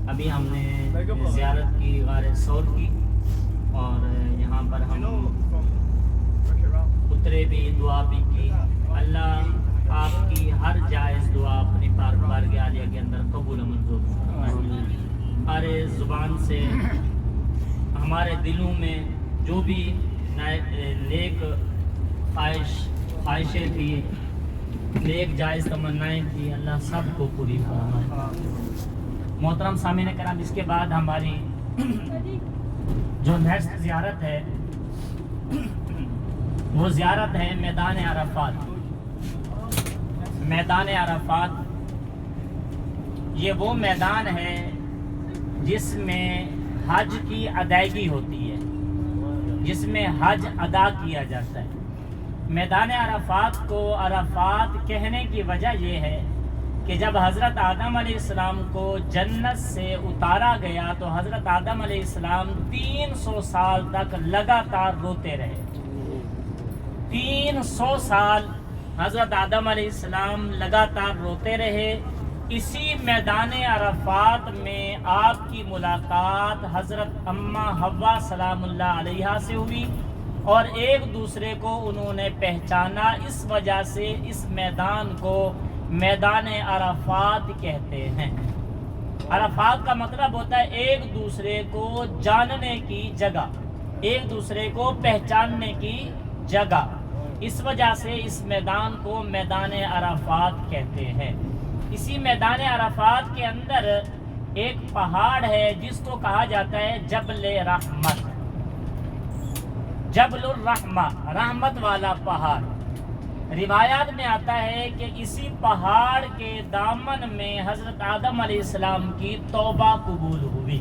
ابھی ہم نے زیارت کی غار ثور کی اور یہاں پر ہم اترے بھی، دعا بھی کی۔ اللہ آپ کی ہر جائز دعا اپنی پاک بارگاہ عالیہ کے اندر قبول و منظور فرمائے۔ ہر زبان سے ہمارے دلوں میں جو بھی نیک خواہشیں تھی، نیک جائز تمنائیں تھی، اللہ سب کو پوری فرمائے۔ محترم سامعین کرام، اس کے بعد ہماری جو نیکسٹ زیارت ہے وہ زیارت ہے میدان عرفات۔ میدان عرفات یہ وہ میدان ہے جس میں حج کی ادائیگی ہوتی ہے، جس میں حج ادا کیا جاتا ہے۔ میدان عرفات کو عرفات کہنے کی وجہ یہ ہے کہ جب حضرت آدم علیہ السلام کو جنت سے اتارا گیا تو حضرت آدم علیہ السلام 300 سال تک لگاتار روتے رہے۔ 300 سال حضرت آدم علیہ السلام لگاتار روتے رہے۔ اسی میدان عرفات میں آپ کی ملاقات حضرت اماں حوا سلام اللہ علیہا سے ہوئی اور ایک دوسرے کو انہوں نے پہچانا۔ اس وجہ سے اس میدان کو میدان عرفات کہتے ہیں۔ عرفات کا مطلب ہوتا ہے ایک دوسرے کو جاننے کی جگہ، ایک دوسرے کو پہچاننے کی جگہ۔ اس وجہ سے اس میدان کو میدان عرفات کہتے ہیں۔ اسی میدان عرفات کے اندر ایک پہاڑ ہے جس کو کہا جاتا ہے جبل رحمت، جبل الرحمہ، رحمت والا پہاڑ۔ روایات میں آتا ہے کہ اسی پہاڑ کے دامن میں حضرت آدم علیہ السلام کی توبہ قبول ہوئی،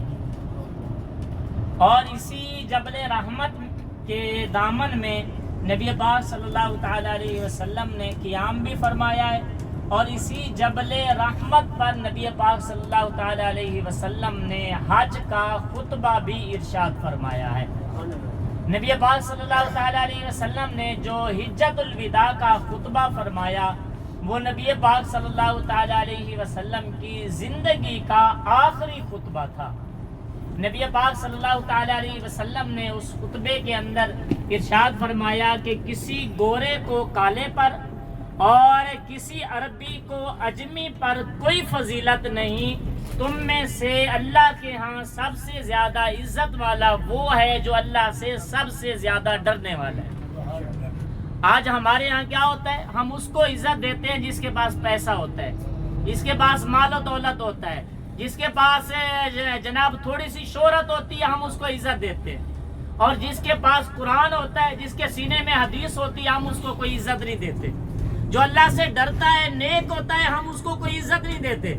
اور اسی جبل رحمت کے دامن میں نبی پاک صلی اللہ تعالی علیہ وسلم نے قیام بھی فرمایا ہے، اور اسی جبل رحمت پر نبی پاک صلی اللہ تعالی علیہ وسلم نے حج کا خطبہ بھی ارشاد فرمایا ہے۔ نبی پاک صلی اللہ تعالی علیہ وسلم نے جو حجت الوداع کا خطبہ فرمایا وہ نبی پاک صلی اللہ تعالی علیہ وسلم کی زندگی کا آخری خطبہ تھا۔ نبی پاک صلی اللہ تعالی علیہ وسلم نے اس خطبے کے اندر ارشاد فرمایا کہ کسی گورے کو کالے پر اور کسی عربی کو اجمی پر کوئی فضیلت نہیں، تم میں سے اللہ کے ہاں سب سے زیادہ عزت والا وہ ہے جو اللہ سے سب سے زیادہ ڈرنے والا ہے۔ آج ہمارے ہاں کیا ہوتا ہے، ہم اس کو عزت دیتے ہیں جس کے پاس پیسہ ہوتا ہے، جس کے پاس مال و دولت ہوتا ہے، جس کے پاس جناب تھوڑی سی شہرت ہوتی ہے ہم اس کو عزت دیتے ہیں، اور جس کے پاس قرآن ہوتا ہے، جس کے سینے میں حدیث ہوتی ہے ہم اس کو کوئی عزت نہیں دیتے۔ جو اللہ سے ڈرتا ہے، نیک ہوتا ہے، ہم اس کو کوئی عزت نہیں دیتے۔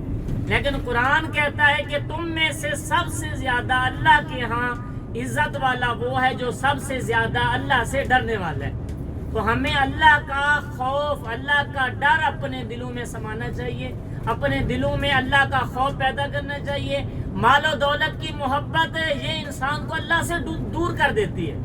لیکن قرآن کہتا ہے کہ تم میں سے سب سے زیادہ اللہ کے ہاں عزت والا وہ ہے جو سب سے زیادہ اللہ سے ڈرنے والا ہے۔ تو ہمیں اللہ کا خوف، اللہ کا ڈر اپنے دلوں میں سمانا چاہیے، اپنے دلوں میں اللہ کا خوف پیدا کرنا چاہیے۔ مال و دولت کی محبت یہ انسان کو اللہ سے دور کر دیتی ہے۔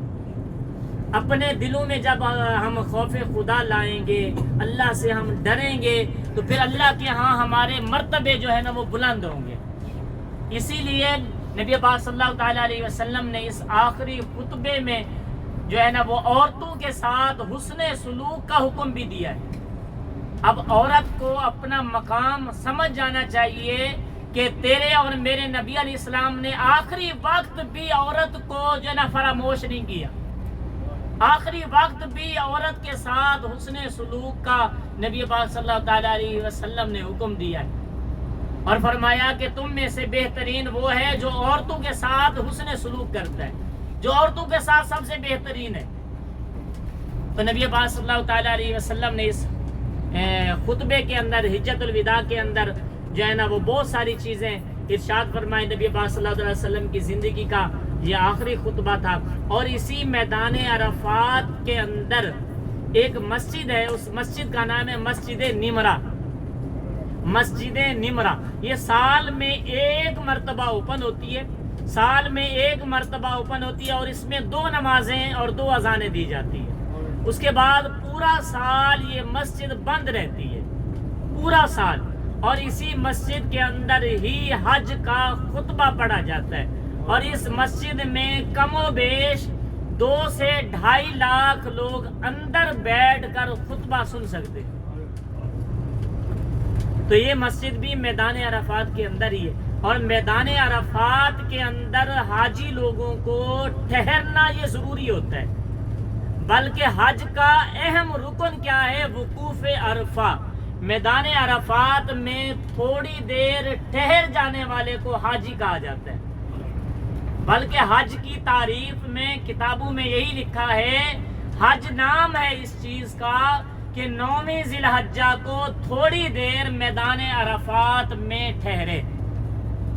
اپنے دلوں میں جب ہم خوف خدا لائیں گے، اللہ سے ہم ڈریں گے، تو پھر اللہ کے ہاں ہمارے مرتبے جو ہے نا وہ بلند ہوں گے۔ اسی لیے نبی پاک صلی اللہ تعالیٰ علیہ وسلم نے اس آخری خطبے میں جو ہے نا وہ عورتوں کے ساتھ حسن سلوک کا حکم بھی دیا ہے۔ اب عورت کو اپنا مقام سمجھ جانا چاہیے کہ تیرے اور میرے نبی علیہ السلام نے آخری وقت بھی عورت کو جو ہے نا فراموش نہیں کیا۔ آخری وقت بھی عورت کے ساتھ حسن سلوک کا نبی پاک صلی اللہ تعالیٰ علیہ وسلم نے حکم دیا ہے، اور فرمایا کہ تم میں سے بہترین وہ ہے جو عورتوں کے ساتھ حسن سلوک کرتا ہے، جو عورتوں کے ساتھ سب سے بہترین ہے۔ تو نبی پاک صلی اللہ تعالیٰ علیہ وسلم نے اس خطبے کے اندر، حجت الوداع کے اندر جو ہے نا وہ بہت ساری چیزیں ارشاد فرمائے۔ نبی پاک صلی اللہ علیہ وسلم کی زندگی کا یہ آخری خطبہ تھا، اور اسی میدان عرفات کے اندر ایک مسجد ہے، اس مسجد کا نام ہے مسجد نمرہ۔ مسجد نمرہ یہ سال میں ایک مرتبہ اوپن ہوتی ہے، سال میں ایک مرتبہ اوپن ہوتی ہے، اور اس میں 2 نمازیں اور 2 اذانیں دی جاتی ہیں۔ اس کے بعد پورا سال یہ مسجد بند رہتی ہے، پورا سال۔ اور اسی مسجد کے اندر ہی حج کا خطبہ پڑھا جاتا ہے، اور اس مسجد میں کم و بیش 2 سے 2.5 لاکھ لوگ اندر بیٹھ کر خطبہ سن سکتے ہیں۔ تو یہ مسجد بھی میدان عرفات کے اندر ہی ہے، اور میدان عرفات کے اندر حاجی لوگوں کو ٹھہرنا یہ ضروری ہوتا ہے، بلکہ حج کا اہم رکن کیا ہے؟ وقوف عرفہ۔ میدان عرفات میں تھوڑی دیر ٹھہر جانے والے کو حاجی کہا جاتا ہے، بلکہ حج کی تعریف میں کتابوں میں یہی لکھا ہے، حج نام ہے اس چیز کا کہ 9ویں ذی الحجہ کو تھوڑی دیر میدان عرفات میں ٹھہرے۔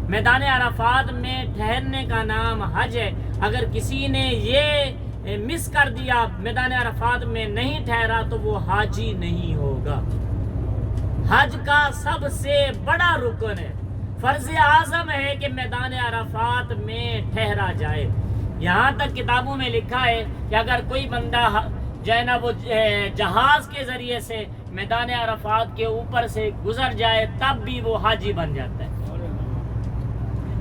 میدان عرفات میں ٹھہرنے کا نام حج ہے۔ اگر کسی نے یہ مس کر دیا، میدان عرفات میں نہیں ٹھہرا، تو وہ حاجی نہیں ہوگا۔ حج کا سب سے بڑا رکن ہے، فرض اعظم ہے کہ میدان عرفات میں ٹھہرا جائے۔ یہاں تک کتابوں میں لکھا ہے کہ اگر کوئی بندہ جو ہے نا وہ جہاز کے ذریعے سے میدان عرفات کے اوپر سے گزر جائے تب بھی وہ حاجی بن جاتا ہے۔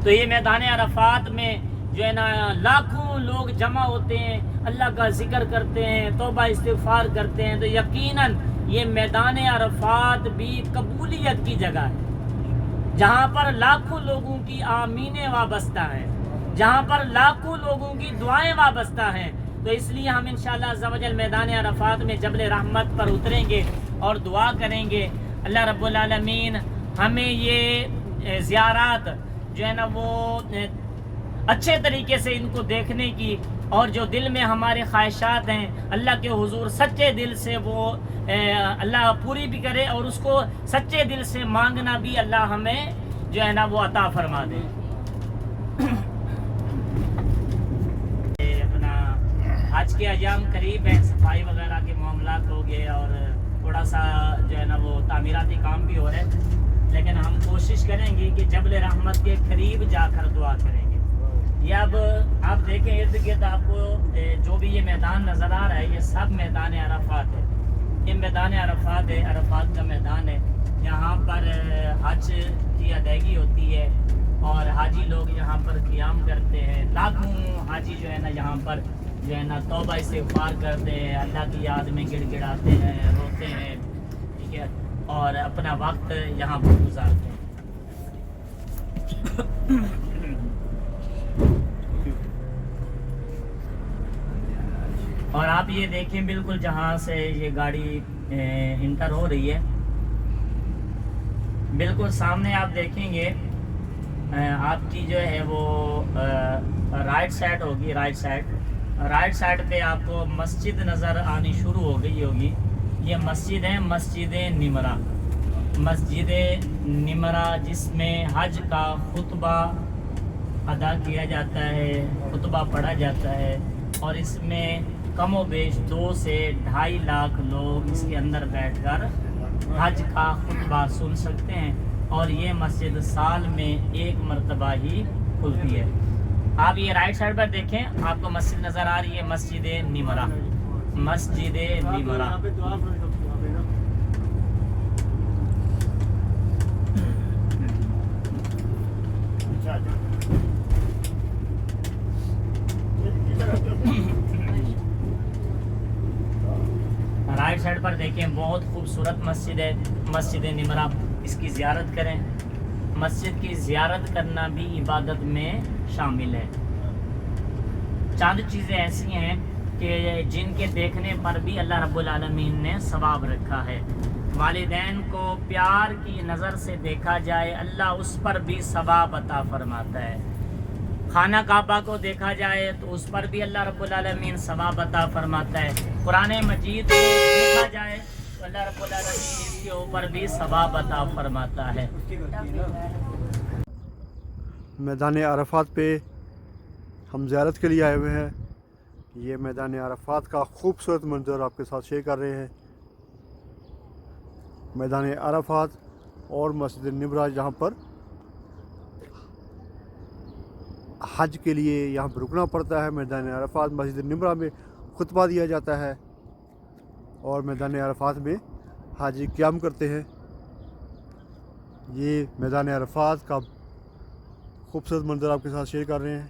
تو یہ میدان عرفات میں جو ہے نا لاکھوں لوگ جمع ہوتے ہیں، اللہ کا ذکر کرتے ہیں، توبہ استغفار کرتے ہیں، تو یقیناً یہ میدان عرفات بھی قبولیت کی جگہ ہے، جہاں پر لاکھوں لوگوں کی آمینیں وابستہ ہیں، جہاں پر لاکھوں لوگوں کی دعائیں وابستہ ہیں۔ تو اس لیے ہم انشاءاللہ عز و جل میدان عرفات میں جبل رحمت پر اتریں گے اور دعا کریں گے، اللہ رب العالمین ہمیں یہ زیارات جو ہے نا وہ اچھے طریقے سے ان کو دیکھنے کی، اور جو دل میں ہمارے خواہشات ہیں اللہ کے حضور سچے دل سے وہ اللہ پوری بھی کرے، اور اس کو سچے دل سے مانگنا بھی اللہ ہمیں جو ہے نا وہ عطا فرما دے۔ اپنا حج کے ایام قریب ہیں، صفائی وغیرہ کے معاملات ہو گئے، اور تھوڑا سا جو ہے نا وہ تعمیراتی کام بھی ہو رہے ہیں، لیکن ہم کوشش کریں گے کہ جبل رحمت کے قریب جا کر دعا کریں گے۔ یہ اب آپ دیکھیں ارد گرد آپ کو جو بھی یہ میدان نظر آ رہا ہے، یہ سب میدان عرفات ہے۔ یہ میدان عرفات ہے، عرفات کا میدان ہے، یہاں پر حج کی ادائیگی ہوتی ہے، اور حاجی لوگ یہاں پر قیام کرتے ہیں۔ لاکھوں حاجی جو ہے نا یہاں پر جو ہے نا توبہ استغفار کرتے ہیں، اللہ کی یاد میں گڑ گڑاتے ہیں، روتے ہیں، ٹھیک ہے، اور اپنا وقت یہاں پر گزارتے ہیں۔ اور آپ یہ دیکھیں بالکل جہاں سے یہ گاڑی انٹر ہو رہی ہے، بالکل سامنے آپ دیکھیں گے آپ کی جو ہے وہ رائٹ سائڈ ہوگی، رائٹ سائڈ پہ آپ کو مسجد نظر آنی شروع ہو گئی ہوگی۔ یہ مسجد ہے، مسجد نمرہ، مسجد نمرہ، جس میں حج کا خطبہ ادا کیا جاتا ہے، خطبہ پڑھا جاتا ہے، اور اس میں کم و بیش 2 سے 2.5 لاکھ لوگ اس کے اندر بیٹھ کر حج کا خطبہ سن سکتے ہیں، اور یہ مسجد سال میں 1 مرتبہ ہی کھلتی ہے۔ آپ یہ رائٹ سائڈ پر دیکھیں، آپ کو مسجد نظر آ رہی ہے، مسجد نمرہ، مسجد نمرہ۔ رائٹ سائڈ پر دیکھیں، بہت خوبصورت مسجد ہے، مسجد نمرہ، اس کی زیارت کریں۔ مسجد کی زیارت کرنا بھی عبادت میں شامل ہے۔ چند چیزیں ایسی ہیں کہ جن کے دیکھنے پر بھی اللہ رب العالمین نے ثواب رکھا ہے۔ والدین کو پیار کی نظر سے دیکھا جائے، اللہ اس پر بھی ثواب عطا فرماتا ہے۔ خانہ کعبہ کو دیکھا جائے تو اس پر بھی اللہ رب العالمین ثواب عطا فرماتا ہے۔ قرآن مجید کو دیکھا جائے تو اللہ رب العالمین اس کے اوپر بھی ثواب عطا فرماتا ہے۔ میدان عرفات پہ ہم زیارت کے لیے آئے ہوئے ہیں۔ یہ میدان عرفات کا خوبصورت منظر آپ کے ساتھ شیئر کر رہے ہیں۔ میدان عرفات اور مسجد نمرہ، جہاں پر حج کے لیے یہاں پہ رکنا پڑتا ہے۔ میدان عرفات مسجد نمرہ میں خطبہ دیا جاتا ہے، اور میدان عرفات میں حاجی قیام کرتے ہیں۔ یہ میدان عرفات کا خوبصورت منظر آپ کے ساتھ شیئر کر رہے ہیں.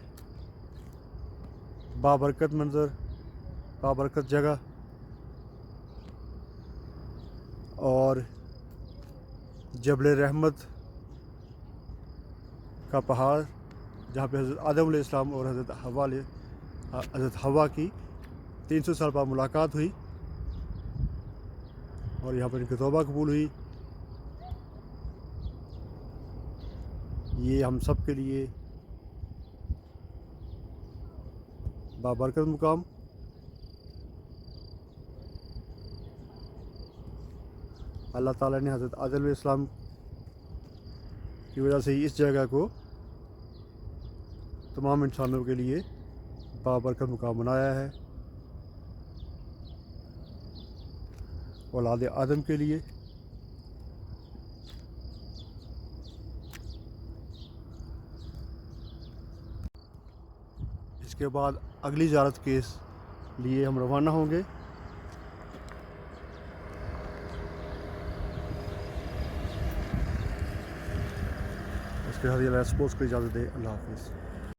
بابرکت منظر، بابرکت جگہ، اور جبل رحمت کا پہاڑ جہاں پہ حضرت آدم علیہ السلام اور حضرت حوا کی 300 سال بعد ملاقات ہوئی اور یہاں پر ان کی توبہ قبول ہوئی. یہ ہم سب کے لیے بابرکت مقام. اللہ تعالیٰ نے حضرت آدم علیہ السلام کی وجہ سے اس جگہ کو تمام انسانوں کے لیے بابرکت مقام بنایا ہے. اولاد آدم کے لیے. اس کے بعد اگلی زیارت کے لیے ہم روانہ ہوں گے. اس کے ساتھ یہ سپورٹس کو اجازت دے. اللہ حافظ.